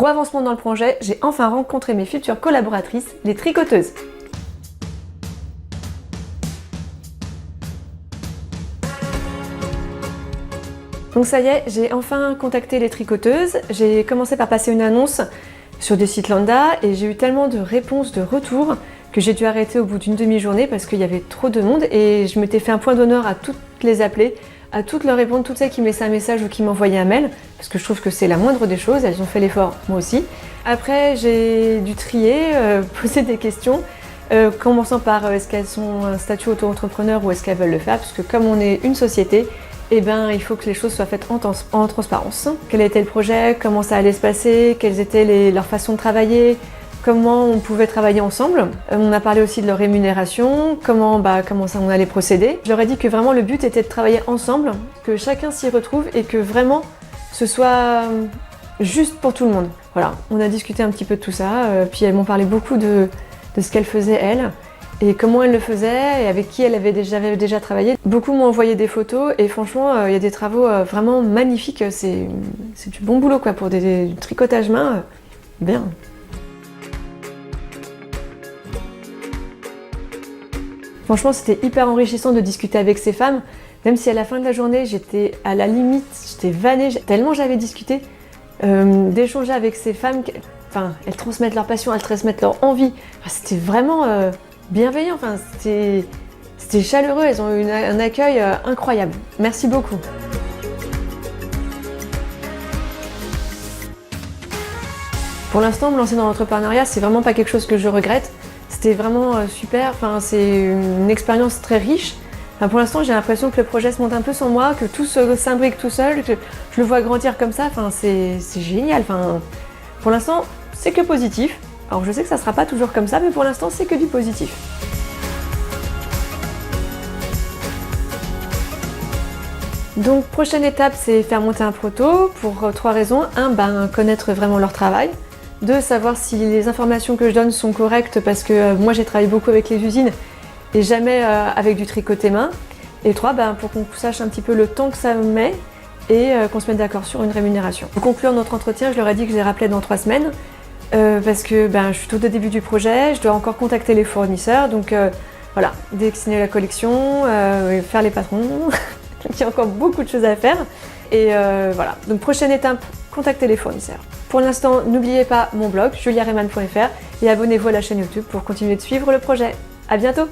Gros avancement dans le projet, j'ai enfin rencontré mes futures collaboratrices, les tricoteuses. Donc ça y est, j'ai enfin contacté les tricoteuses. J'ai commencé par passer une annonce sur des sites lambda et j'ai eu tellement de réponses, de retours que j'ai dû arrêter au bout d'une demi-journée parce qu'il y avait trop de monde et je m'étais fait un point d'honneur à toutes les appeler, à toutes leur répondre, toutes celles qui me laissaient un message ou qui m'envoyaient un mail parce que je trouve que c'est la moindre des choses, elles ont fait l'effort, moi aussi. Après, j'ai dû trier, poser des questions, commençant par est-ce qu'elles sont un statut auto-entrepreneur ou est-ce qu'elles veulent le faire, parce que comme on est une société, eh ben, il faut que les choses soient faites en transparence. Quel était le projet, comment ça allait se passer, quelles étaient leurs façons de travailler, comment on pouvait travailler ensemble. On a parlé aussi de leur rémunération, comment ça on allait procéder. Je leur ai dit que vraiment le but était de travailler ensemble, que chacun s'y retrouve et que vraiment ce soit juste pour tout le monde. Voilà, on a discuté un petit peu de tout ça, puis elles m'ont parlé beaucoup de ce qu'elles faisaient elles. Et comment elle le faisait et avec qui elle avait déjà travaillé. Beaucoup m'ont envoyé des photos et franchement, il y a des travaux vraiment magnifiques. C'est du bon boulot quoi, pour du tricotage main. Bien. Franchement, c'était hyper enrichissant de discuter avec ces femmes, même si à la fin de la journée, j'étais à la limite, j'étais vannée, tellement j'avais discuté, d'échanger avec ces femmes. Elles transmettent leur passion, elles transmettent leur envie. C'était vraiment bienveillant, c'était chaleureux, elles ont eu un accueil incroyable. Merci beaucoup. Pour l'instant, me lancer dans l'entrepreneuriat, c'est vraiment pas quelque chose que je regrette. C'était vraiment super, c'est une expérience très riche. Pour l'instant, j'ai l'impression que le projet se monte un peu sans moi, que tout s'imbrique tout seul, que je le vois grandir comme ça, c'est génial. Pour l'instant, c'est que positif. Alors je sais que ça sera pas toujours comme ça, mais pour l'instant, c'est que du positif. Donc prochaine étape, c'est faire monter un proto pour 3 raisons. 1, connaître vraiment leur travail. 2, savoir si les informations que je donne sont correctes parce que moi j'ai travaillé beaucoup avec les usines et jamais avec du tricoté main. Et 3, pour qu'on sache un petit peu le temps que ça met et qu'on se mette d'accord sur une rémunération. Pour conclure notre entretien, je leur ai dit que je les rappelais dans 3 semaines parce que je suis tout au début du projet, je dois encore contacter les fournisseurs, donc voilà, dessiner la collection, faire les patrons, il y a encore beaucoup de choses à faire. Et voilà, donc prochaine étape, contacter les fournisseurs. Pour l'instant, n'oubliez pas mon blog juliarehman.fr et abonnez-vous à la chaîne YouTube pour continuer de suivre le projet. À bientôt!